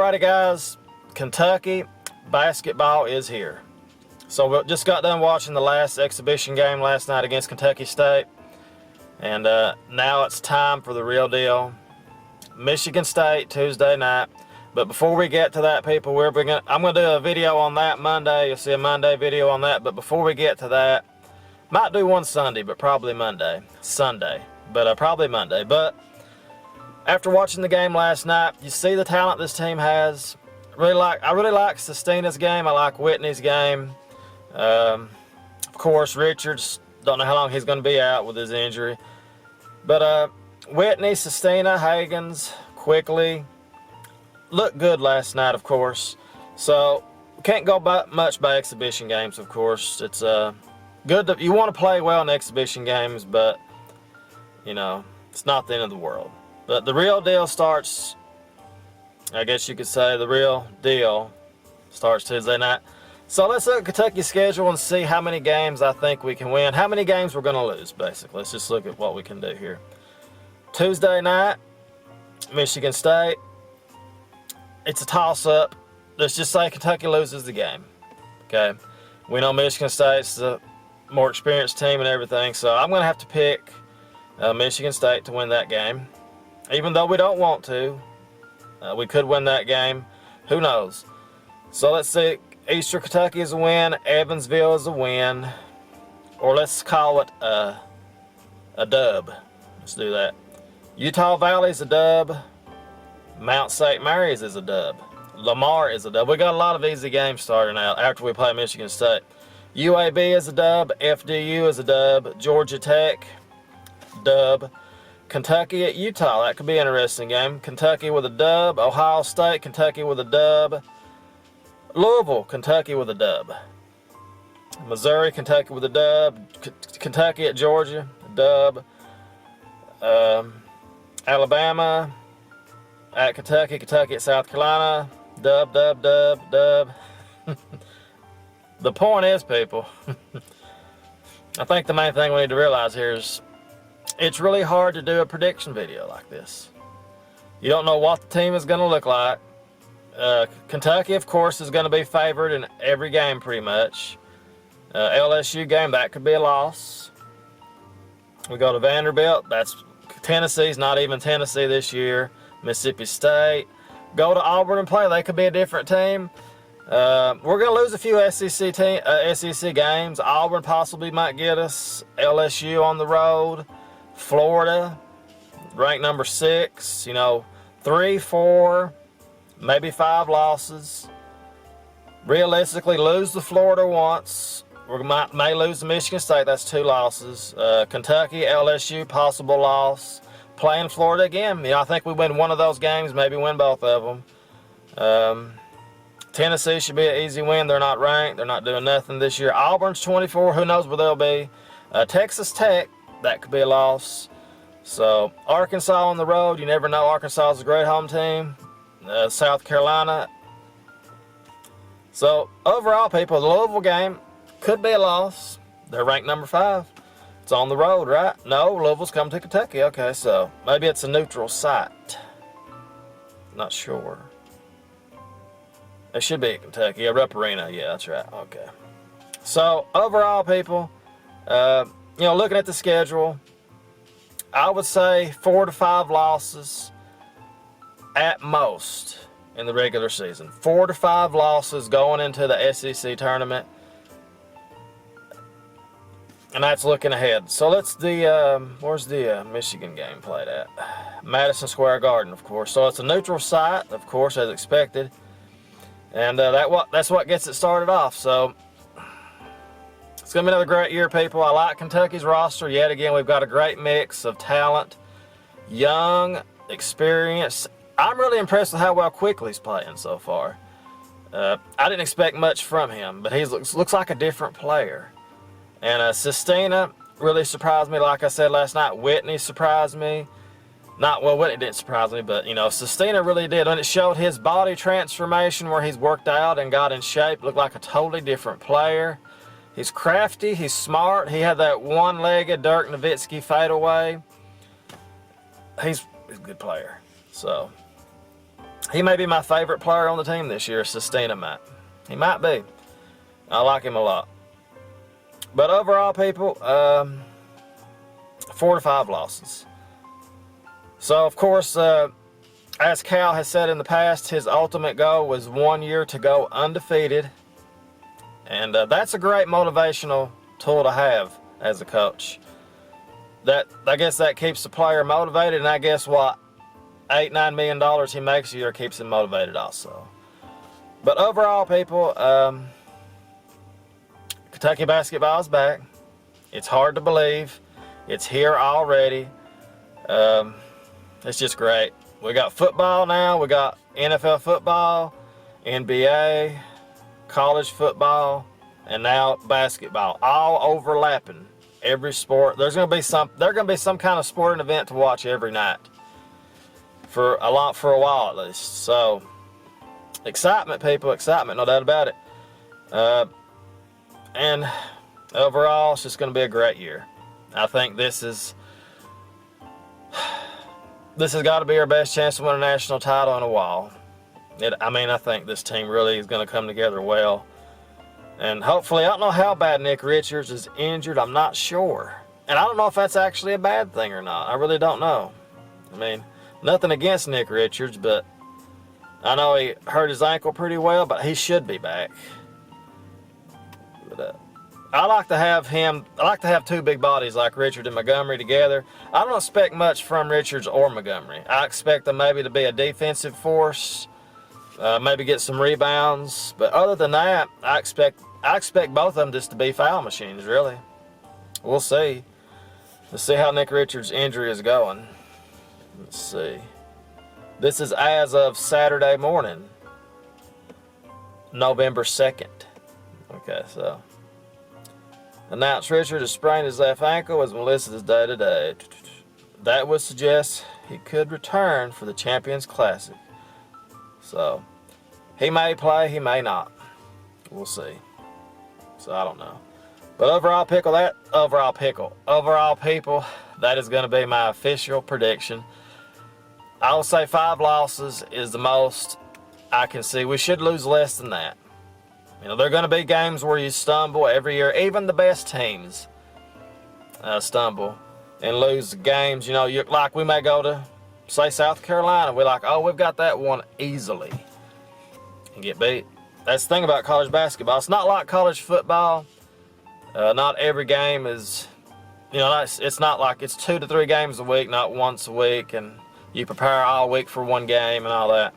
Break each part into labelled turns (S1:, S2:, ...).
S1: Alrighty guys, Kentucky basketball is here. So we just got done watching the last exhibition game last night against Kentucky State. And now it's time for the real deal. Michigan State Tuesday night. But before we get to that, people, I'm going to do a video on that Monday. You'll see a Monday video on that. But before we get to that, might do one Sunday, but probably Sunday. But probably Monday. But after watching the game last night, you see the talent this team has. I really like Sestina's game. I like Whitney's game. Of course, Richards, don't know how long he's going to be out with his injury. But Whitney, Sestina, Hagens, Quickly looked good last night, of course. So can't go much by exhibition games, of course. It's good. You want to play well in exhibition games, but you know, it's not the end of the world. But the real deal starts, I guess you could say, the real deal starts Tuesday night. So let's look at Kentucky's schedule and see how many games I think we can win. How many games we're going to lose, basically. Let's just look at what we can do here. Tuesday night, Michigan State. It's a toss-up. Let's just say Kentucky loses the game. Okay? We know Michigan State's a more experienced team and everything, so I'm going to have to pick Michigan State to win that game. Even though we don't want to, we could win that game. Who knows? So let's see. Eastern Kentucky is a win. Evansville is a win. Or let's call it a dub. Let's do that. Utah Valley is a dub. Mount St. Mary's is a dub. Lamar is a dub. We got a lot of easy games starting out after we play Michigan State. UAB is a dub. FDU is a dub. Georgia Tech, dub. Kentucky at Utah, that could be an interesting game. Kentucky with a dub. Ohio State, Kentucky with a dub. Louisville, Kentucky with a dub. Missouri, Kentucky with a dub. Kentucky at Georgia, dub. Alabama at Kentucky, Kentucky at South Carolina, dub, dub, dub, dub. The point is, people, I think the main thing we need to realize here is it's really hard to do a prediction video like this. You don't know what the team is going to look like. Kentucky, of course, is going to be favored in every game pretty much. LSU game, that could be a loss. We go to Vanderbilt. That's Tennessee's not even Tennessee this year. Mississippi State. Go to Auburn and play. They could be a different team. We're going to lose a few SEC games. Auburn possibly might get us. LSU on the road. Florida, ranked number 6. You know, 3, 4, maybe 5 losses. Realistically, lose to Florida once. We may lose to Michigan State. That's 2 losses. Kentucky, LSU, possible loss. Playing Florida again. You know, I think we win one of those games, maybe win both of them. Tennessee should be an easy win. They're not ranked. They're not doing nothing this year. Auburn's 24. Who knows where they'll be. Texas Tech, that could be a loss. So Arkansas on the road. You never know. Arkansas is a great home team. South Carolina. So overall, people, the Louisville game could be a loss. They're ranked number 5. It's on the road, right? No, Louisville's coming to Kentucky. Okay, so maybe it's a neutral site. Not sure. It should be at Kentucky. Rupp Arena. Yeah, that's right. Okay. So overall, people, you know, looking at the schedule, I would say 4 to 5 losses at most in the regular season. 4 to 5 losses going into the SEC tournament. And that's looking ahead. So where's the Michigan game played at? Madison Square Garden, of course. So it's a neutral site, of course, as expected. And that's what gets it started off. So it's going to be another great year, people. I like Kentucky's roster. Yet again, we've got a great mix of talent, young, experienced. I'm really impressed with how well Quickly's playing so far. I didn't expect much from him, but he looks like a different player. And Sestina really surprised me, like I said last night. Whitney surprised me. Whitney didn't surprise me, but, you know, Sestina really did. When it showed his body transformation where he's worked out and got in shape, looked like a totally different player. He's crafty, he's smart. He had that one-legged Dirk Nowitzki fadeaway. He's a good player. So He may be my favorite player on the team this year. Sestina might. He might be. I like him a lot. But overall, people, 4 to 5 losses. So, of course, as Cal has said in the past, his ultimate goal was 1 year to go undefeated. And that's a great motivational tool to have as a coach. I guess that keeps the player motivated, and I guess what $8-9 million he makes a year keeps him motivated also. But overall, people, Kentucky basketball is back. It's hard to believe. It's here already. It's just great. We got football now. We got NFL football, NBA, college football, and now basketball, all overlapping. Every sport. There's going to be some kind of sporting event to watch every night for a while at least. So excitement, people, excitement, no doubt about it. And overall, it's just going to be a great year. I think this has got to be our best chance to win a national title in a while. I think this team really is going to come together well. And hopefully, I don't know how bad Nick Richards is injured. I'm not sure. And I don't know if that's actually a bad thing or not. I really don't know. I mean, nothing against Nick Richards, but I know he hurt his ankle pretty well, but he should be back. But I like to have two big bodies like Richard and Montgomery together. I don't expect much from Richards or Montgomery. I expect them maybe to be a defensive force, maybe get some rebounds. But other than that, I expect both of them just to be foul machines, really. We'll see. Let's see how Nick Richards' injury is going. Let's see. This is as of Saturday morning, November 2nd. Okay, so. Announced Richard has sprained his left ankle as Melissa's day-to-day. That would suggest he could return for the Champions Classic. So, he may play, he may not. We'll see. So, I don't know. But overall, people, that is going to be my official prediction. I will say 5 losses is the most I can see. We should lose less than that. You know, there are going to be games where you stumble every year. Even the best teams stumble and lose games. You know, like we may go to, say, South Carolina. We're like, oh, we've got that one easily. And get beat. That's the thing about college basketball. It's not like college football. Not every game is, you know, it's not like it's 2 to 3 games a week, not once a week. And you prepare all week for one game and all that.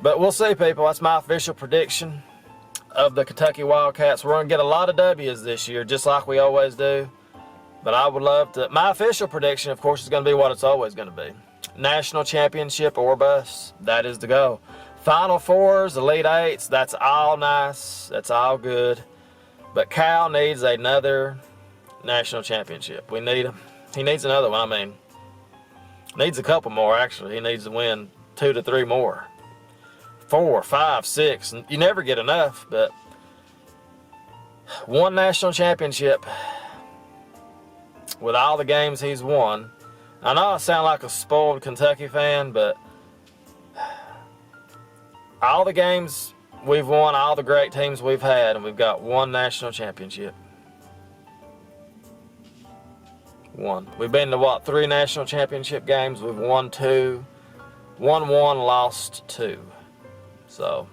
S1: But we'll see, people. That's my official prediction of the Kentucky Wildcats. We're going to get a lot of W's this year, just like we always do. But I would love to. My official prediction, of course, is going to be what it's always going to be. National championship or bust. That is the goal. Final Fours, Elite Eights, that's all nice. That's all good. But Cal needs another national championship. We need him. He needs another one. I mean, needs a couple more, actually. He needs to win 2 to 3 more. 4, 5, 6. You never get enough, but one national championship with all the games he's won. I know I sound like a spoiled Kentucky fan, but all the games we've won, all the great teams we've had, and we've got one national championship. One. We've been to, 3 national championship games. We've won 2. Won 1, lost 2. So,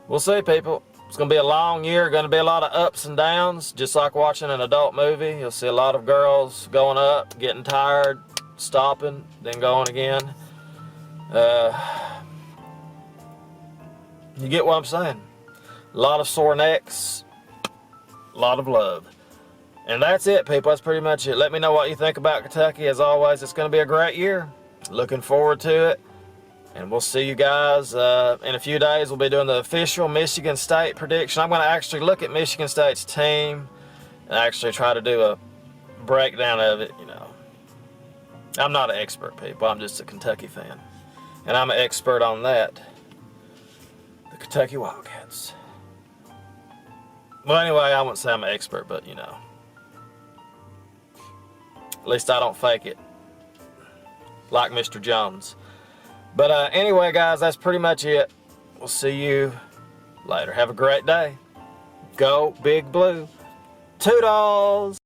S1: we'll see, people. It's going to be a long year. Going to be a lot of ups and downs, just like watching an adult movie. You'll see a lot of girls going up, getting tired, stopping, then going again. You get what I'm saying? A lot of sore necks, a lot of love. And that's it, people. That's pretty much it. Let me know what you think about Kentucky. As always, it's going to be a great year. Looking forward to it. And we'll see you guys in a few days. We'll be doing the official Michigan State prediction. I'm going to actually look at Michigan State's team and actually try to do a breakdown of it, you know. I'm not an expert, people. I'm just a Kentucky fan. And I'm an expert on that. The Kentucky Wildcats. Well, anyway, I wouldn't say I'm an expert, but, you know. At least I don't fake it. like Mr. Jones. But anyway, guys, that's pretty much it. We'll see you later. Have a great day. Go Big Blue. Toodles!